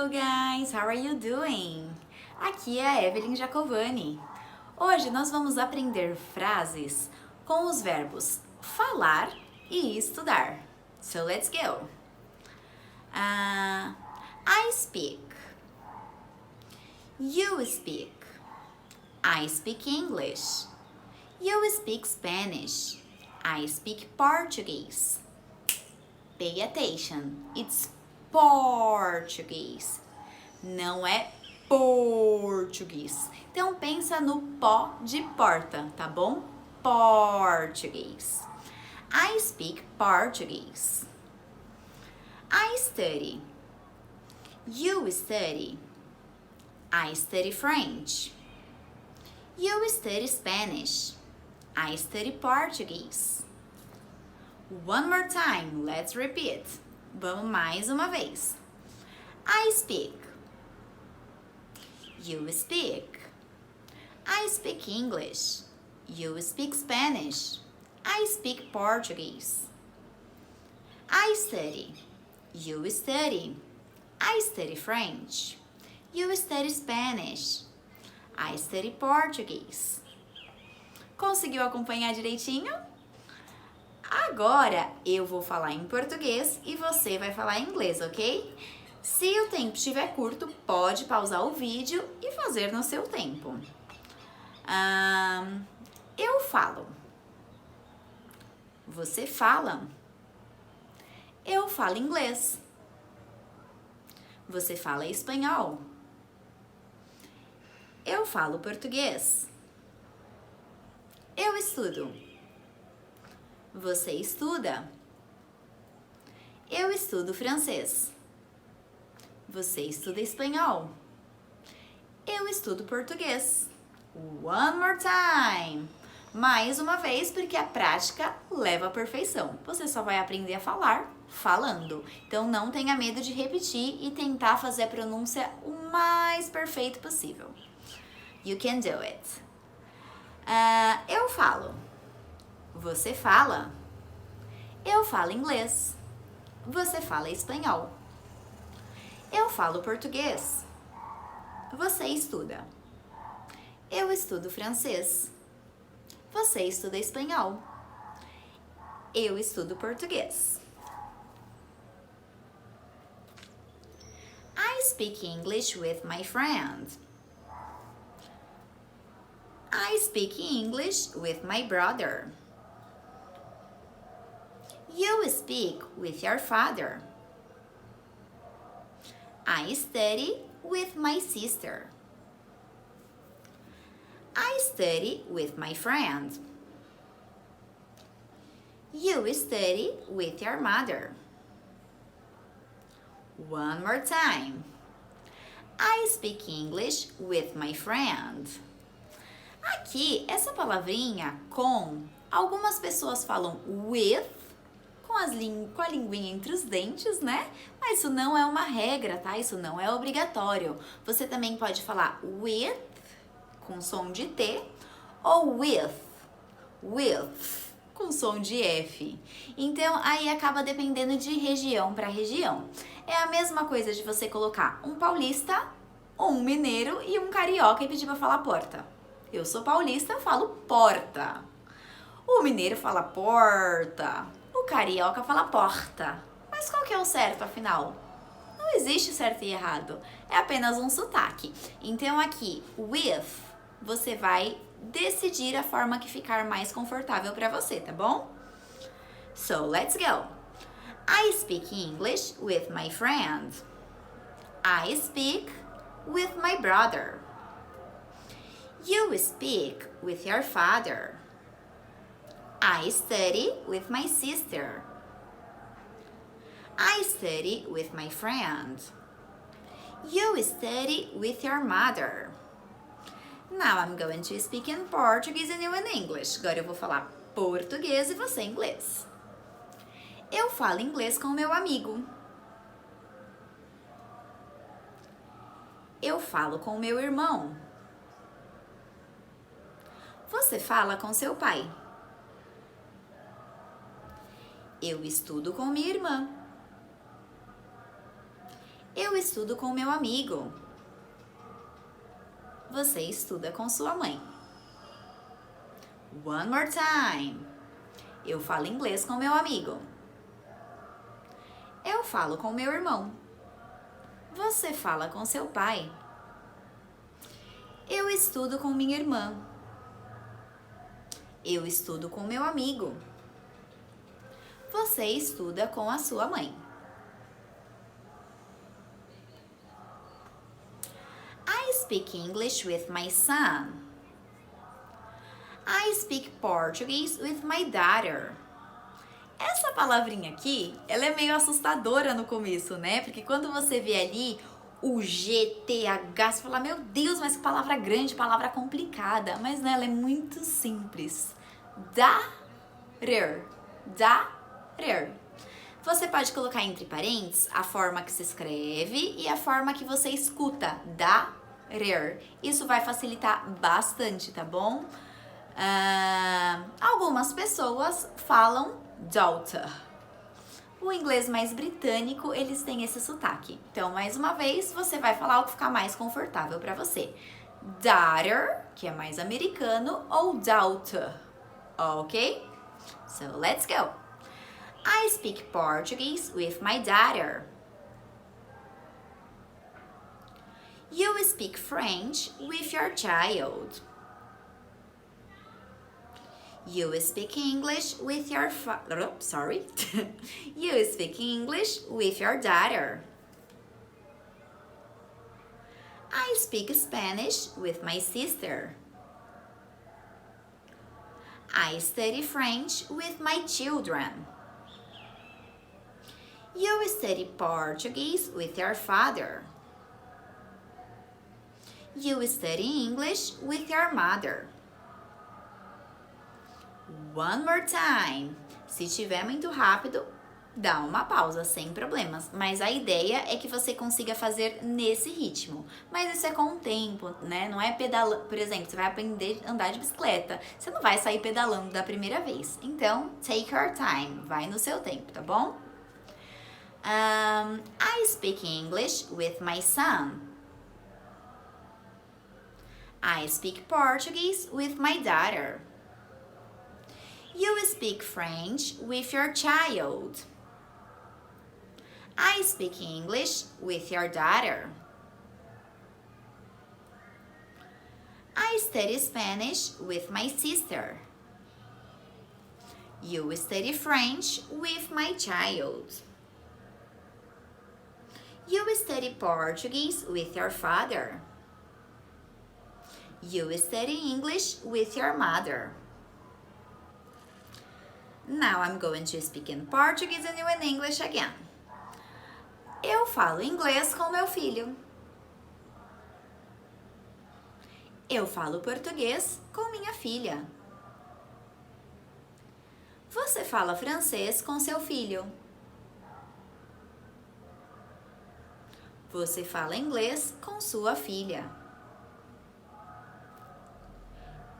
Hello guys, how are you doing? Aqui é a Evelyn Jacovani. Hoje nós vamos aprender frases com os verbos falar e estudar. So let's go. I speak. You speak. I speak English. You speak Spanish. I speak Portuguese. Pay attention. It's Português. Não é português. Então pensa no pó de porta, tá bom? Português. I speak Portuguese. I study. You study. I study French. You study Spanish. I study Portuguese. One more time, let's repeat. Vamos mais uma vez. I speak. You speak. I speak English. You speak Spanish. I speak Portuguese. I study. You study. I study French. You study Spanish. I study Portuguese. Conseguiu acompanhar direitinho? Agora eu vou falar em português e você vai falar em inglês, ok? Se o tempo estiver curto, pode pausar o vídeo e fazer no seu tempo. Eu falo. Você fala. Eu falo inglês. Você fala espanhol. Eu falo português. Eu estudo. Você estuda. Eu estudo francês. Você estuda espanhol. Eu estudo português. One more time. Mais uma vez, porque a prática leva à perfeição. Você só vai aprender a falar falando. Então não tenha medo de repetir e tentar fazer a pronúncia o mais perfeito possível. You can do it. Eu falo. Você fala. Eu falo inglês. Você fala espanhol. Eu falo português. Você estuda. Eu estudo francês. Você estuda espanhol. Eu estudo português. I speak English with my friend. I speak English with my brother. You speak with your father. I study with my sister. I study with my friend. You study with your mother. One more time. I speak English with my friend. Aqui, essa palavrinha com, algumas pessoas falam with, com a linguinha entre os dentes, né? Mas isso não é uma regra, tá? Isso não é obrigatório. Você também pode falar with, com som de T, ou with, com som de F. Então, aí acaba dependendo de região para região. É a mesma coisa de você colocar um paulista, um mineiro e um carioca e pedir para falar porta. Eu sou paulista, eu falo porta. O mineiro fala porta. O carioca fala porta. Mas qual que é o certo, afinal? Não existe certo e errado. É apenas um sotaque. Então aqui, with, você vai decidir a forma que ficar mais confortável para você, tá bom? So, let's go. I speak English with my friend. I speak with my brother. You speak with your father. I study with my sister. I study with my friend. You study with your mother. Now I'm going to speak in Portuguese and you in English. Agora eu vou falar português e você inglês. Eu falo inglês com meu amigo. Eu falo com meu irmão. Você fala com seu pai. Eu estudo com minha irmã. Eu estudo com meu amigo. Você estuda com sua mãe. One more time. Eu falo inglês com meu amigo. Eu falo com meu irmão. Você fala com seu pai. Eu estudo com minha irmã. Eu estudo com meu amigo. Você estuda com a sua mãe. I speak English with my son. I speak Portuguese with my daughter. Essa palavrinha aqui, ela é meio assustadora no começo, né? Porque quando você vê ali o GTH, você fala, meu Deus, mas que palavra grande, palavra complicada. Mas não, ela é muito simples. Daughter. Daughter. Você pode colocar entre parênteses a forma que se escreve e a forma que você escuta. Daughter. Isso vai facilitar bastante, tá bom? Algumas pessoas falam daughter. O inglês mais britânico, eles têm esse sotaque. Então, mais uma vez, você vai falar o que ficar mais confortável para você. Daughter, que é mais americano, ou daughter, ok? So, let's go. I speak Portuguese with my daughter. You speak French with your child. You speak English with your You speak English with your daughter. I speak Spanish with my sister. I study French with my children. You study Portuguese with your father. You study English with your mother. One more time. Se tiver muito rápido, dá uma pausa, sem problemas. Mas a ideia é que você consiga fazer nesse ritmo. Mas isso é com o tempo, né? Não é pedalando. Por exemplo, você vai aprender a andar de bicicleta. Você não vai sair pedalando da primeira vez. Então, take your time. Vai no seu tempo, tá bom? I speak English with my son. I speak Portuguese with my daughter. You speak French with your child. I speak English with your daughter. I study Spanish with my sister. You study French with my child. You study Portuguese with your father. You study English with your mother. Now I'm going to speak in Portuguese and you in English again. Eu falo inglês com meu filho. Eu falo português com minha filha. Você fala francês com seu filho. Você fala inglês com sua filha.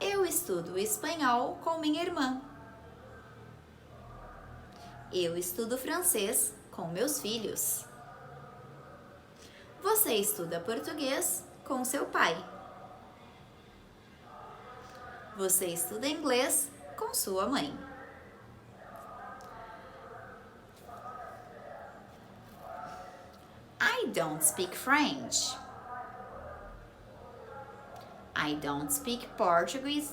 Eu estudo espanhol com minha irmã. Eu estudo francês com meus filhos. Você estuda português com seu pai. Você estuda inglês com sua mãe. I don't speak French. I don't speak Portuguese.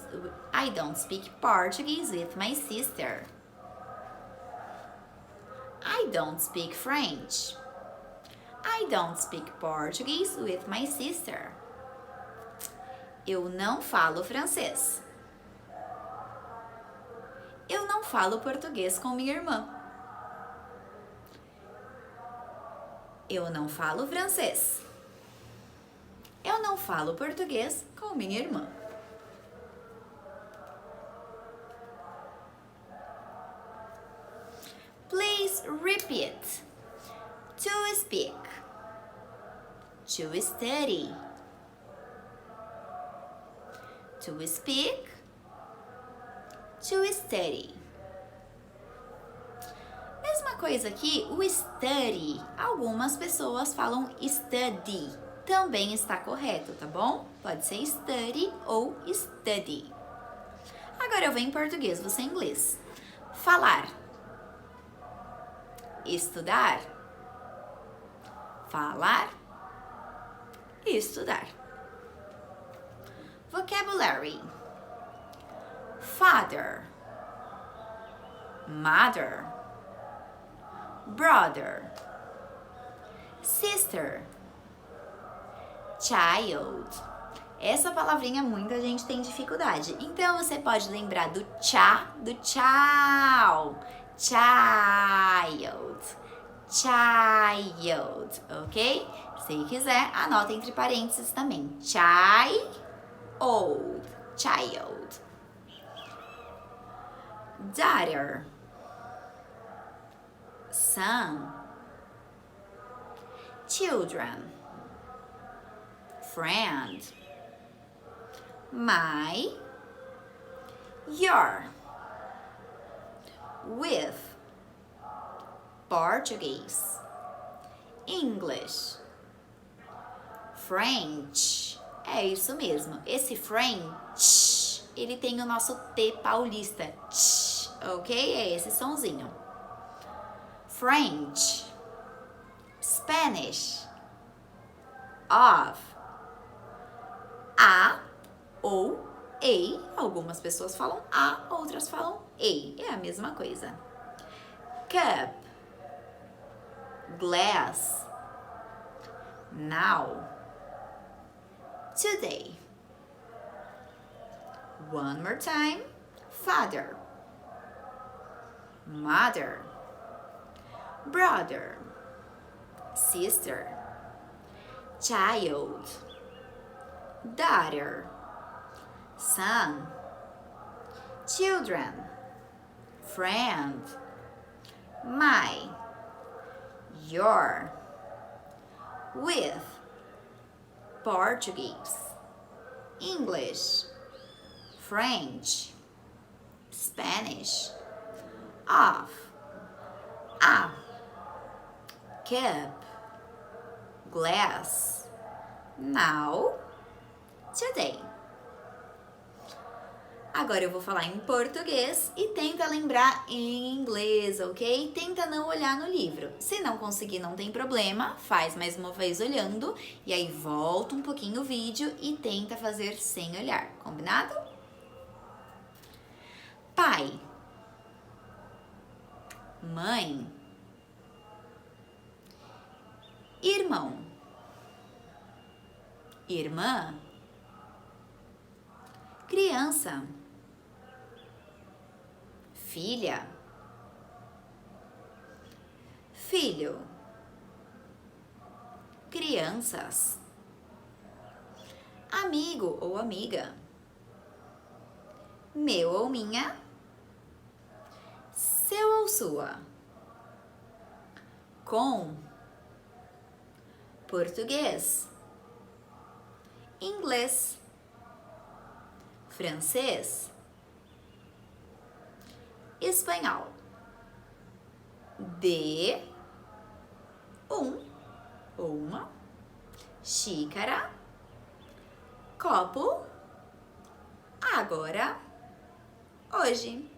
I don't speak Portuguese with my sister. I don't speak French. I don't speak Portuguese with my sister. Eu não falo francês. Eu não falo português com minha irmã. Eu não falo francês. Eu não falo português com minha irmã. Please repeat. To speak. To study. To speak. To study. Mesma coisa aqui, o study. Algumas pessoas falam study. Também está correto, tá bom? Pode ser study ou study. Agora eu venho em português, você em inglês. Falar. Estudar. Falar. Estudar. Vocabulary. Father. Mother. Brother. Sister. Child. Essa palavrinha muita gente tem dificuldade. Então você pode lembrar do do tchau. Child. Child, ok? Se quiser, anota entre parênteses também. Child. Child. Daughter. Son. Children. Friend. My. Your. With. Português. English. French. É isso mesmo. Esse French, ele tem o nosso T paulista. Tch, ok? É esse sonzinho. French. Spanish. Of. A ou E. Algumas pessoas falam A, outras falam E. É a mesma coisa. Cup. Glass. Now. Today. One more time. Father. Mother. Brother. Sister. Child. Daughter. Son. Children. Friend. My. Your. With. Portuguese. English. French. Spanish. Of. A. Cup. Glass. Now. Today. Agora eu vou falar em português e tenta lembrar em inglês, ok? Tenta não olhar no livro. Se não conseguir, não tem problema, faz mais uma vez olhando e aí volta um pouquinho o vídeo e tenta fazer sem olhar, combinado? Pai. Mãe. Irmão. Irmã. Criança. Filha. Filho. Crianças. Amigo ou amiga. Meu ou minha. Seu ou sua. Com. Português. Inglês. Francês. Espanhol. De um ou uma xícara, copo, agora, hoje.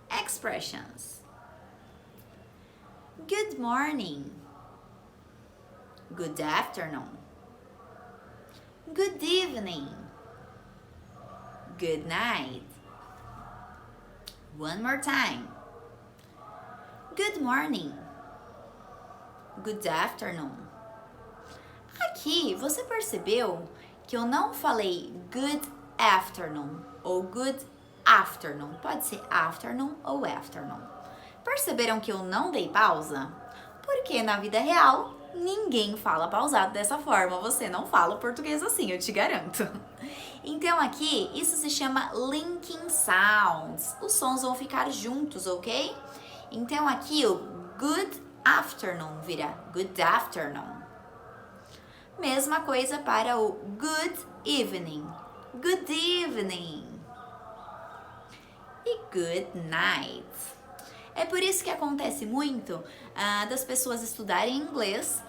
Expressions. Good morning. Good afternoon. Good evening. Good night. One more time. Good morning. Good afternoon. Aqui, você percebeu que eu não falei good afternoon ou good afternoon. Pode ser afternoon ou afternoon. Perceberam que eu não dei pausa? Porque na vida real, ninguém fala pausado dessa forma. Você não fala o português assim, eu te garanto. Então aqui, isso se chama linking sounds. Os sons vão ficar juntos, ok? Então aqui o good afternoon vira good afternoon. Mesma coisa para o good evening. Good evening. E good night. É por isso que acontece muito das pessoas estudarem inglês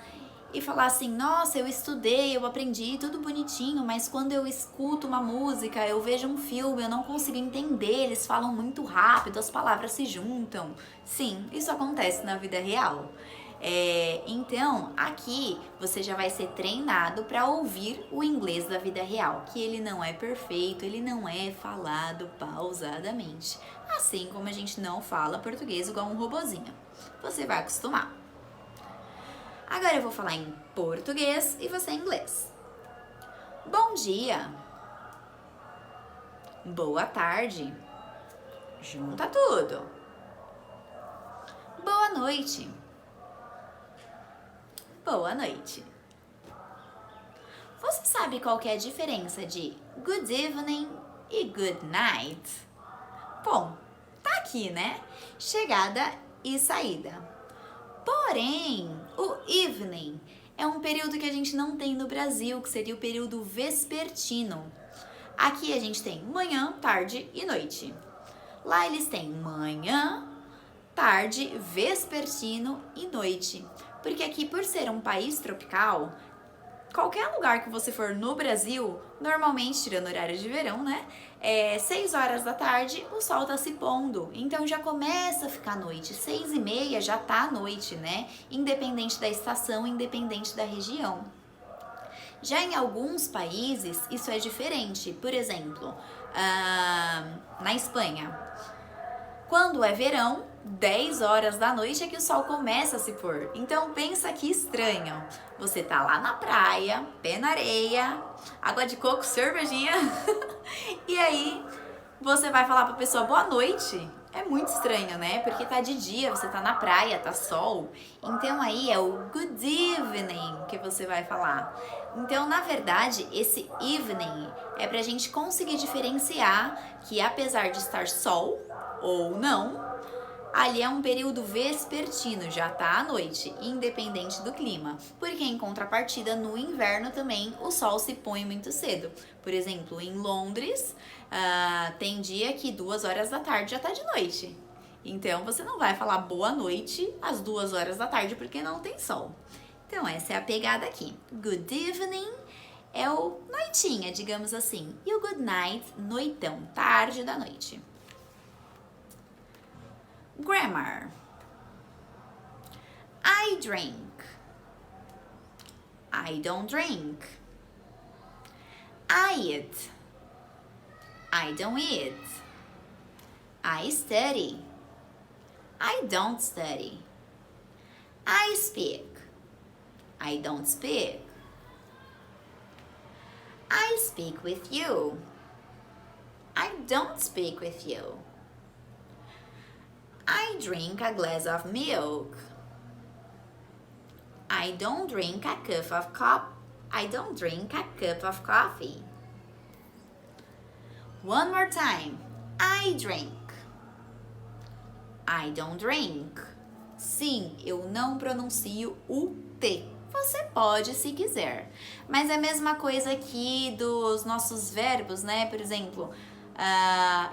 e falar assim, nossa, eu estudei, eu aprendi, tudo bonitinho, mas quando eu escuto uma música, eu vejo um filme, eu não consigo entender, eles falam muito rápido, as palavras se juntam. Sim, isso acontece na vida real. Então, aqui você já vai ser treinado para ouvir o inglês da vida real, que ele não é perfeito, ele não é falado pausadamente, assim como a gente não fala português igual um robozinho. Você vai acostumar. Agora eu vou falar em português e você em inglês. Bom dia. Boa tarde. Junta tudo. Boa noite. Boa noite. Você sabe qual que é a diferença de good evening e good night? Bom, tá aqui, né? Chegada e saída. Porém, o evening é um período que a gente não tem no Brasil, que seria o período vespertino. Aqui a gente tem manhã, tarde e noite. Lá eles têm manhã, tarde, vespertino e noite. Porque aqui, por ser um país tropical, qualquer lugar que você for no Brasil, normalmente, tirando horário de verão, né? 6 horas da tarde, o sol tá se pondo. Então já começa a ficar noite. 6h30 já tá noite, né? Independente da estação, independente da região. Já em alguns países, isso é diferente. Por exemplo, na Espanha, quando é verão, 10 horas da noite é que o sol começa a se pôr. Então pensa que estranho. Você tá lá na praia, pé na areia, água de coco, cervejinha. E aí você vai falar pra pessoa boa noite. É muito estranho, né? Porque tá de dia, você tá na praia, tá sol. Então aí é o good evening que você vai falar. Então, na verdade, esse evening é pra gente conseguir diferenciar que apesar de estar sol ou não, ali é um período vespertino, já tá à noite, independente do clima. Porque em contrapartida, no inverno também, o sol se põe muito cedo. Por exemplo, em Londres, tem dia que 2 horas da tarde já tá de noite. Então, você não vai falar boa noite às 2 horas da tarde, porque não tem sol. Então, essa é a pegada aqui. Good evening é o noitinha, digamos assim. E o good night, noitão, tarde da noite. Grammar. I drink. I don't drink. I eat. I don't eat. I study. I don't study. I speak. I don't speak. I speak with you. I don't speak with you. I drink a glass of milk. I don't drink a cup of coffee. One more time. I drink. I don't drink. Sim, eu não pronuncio o T. Você pode se quiser. Mas é a mesma coisa aqui dos nossos verbos, né? Por exemplo,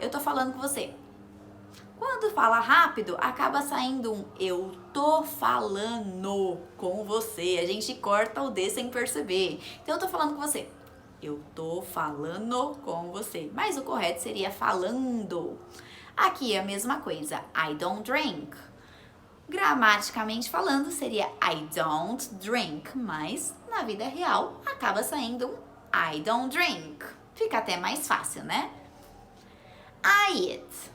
eu tô falando com você. Quando fala rápido, acaba saindo um eu tô falando com você. A gente corta o D sem perceber. Então eu tô falando com você. Eu tô falando com você. Mas o correto seria falando. Aqui é a mesma coisa. I don't drink. Gramaticamente falando, seria I don't drink. Mas na vida real, acaba saindo um I don't drink. Fica até mais fácil, né? I eat.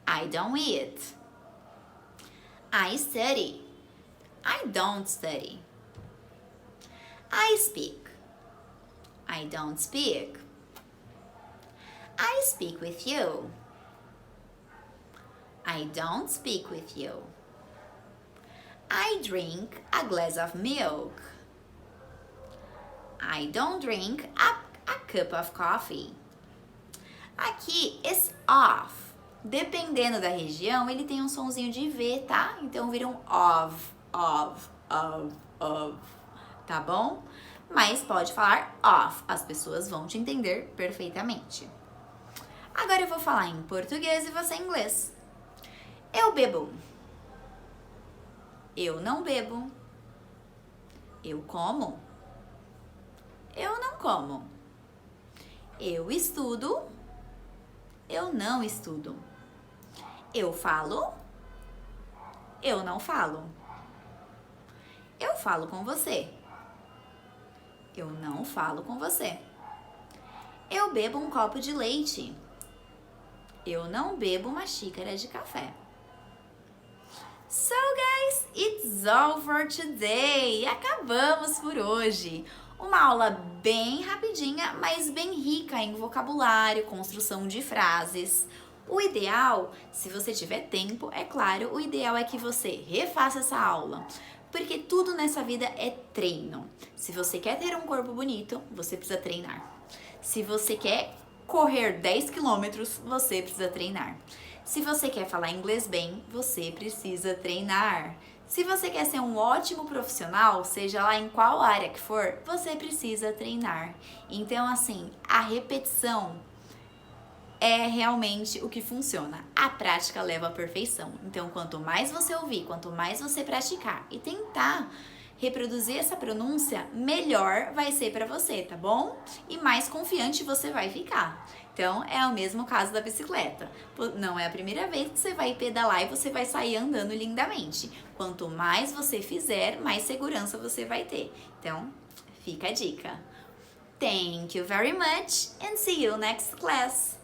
I don't eat. I study. I don't study. I speak. I don't speak. I speak with you. I don't speak with you. I drink a glass of milk. I don't drink a cup of coffee. Aqui, esse off, dependendo da região, ele tem um sonzinho de V, tá? Então vira um of, tá bom? Mas pode falar off, as pessoas vão te entender perfeitamente. Agora eu vou falar em português e você em inglês. Eu bebo. Eu não bebo. Eu como. Eu não como. Eu estudo. Eu não estudo. Eu falo. Eu não falo. Eu falo com você. Eu não falo com você. Eu bebo um copo de leite. Eu não bebo uma xícara de café. So guys, it's all for today. Acabamos por hoje. Uma aula bem rapidinha, mas bem rica em vocabulário, construção de frases. O ideal, se você tiver tempo, é claro, o ideal é que você refaça essa aula. Porque tudo nessa vida é treino. Se você quer ter um corpo bonito, você precisa treinar. Se você quer correr 10 quilômetros, você precisa treinar. Se você quer falar inglês bem, você precisa treinar. Se você quer ser um ótimo profissional, seja lá em qual área que for, você precisa treinar. Então, assim, a repetição é realmente o que funciona. A prática leva à perfeição. Então, quanto mais você ouvir, quanto mais você praticar e tentar reproduzir essa pronúncia, melhor vai ser para você, tá bom? E mais confiante você vai ficar. Então, é o mesmo caso da bicicleta. Não é a primeira vez que você vai pedalar e você vai sair andando lindamente. Quanto mais você fizer, mais segurança você vai ter. Então, fica a dica. Thank you very much and see you next class.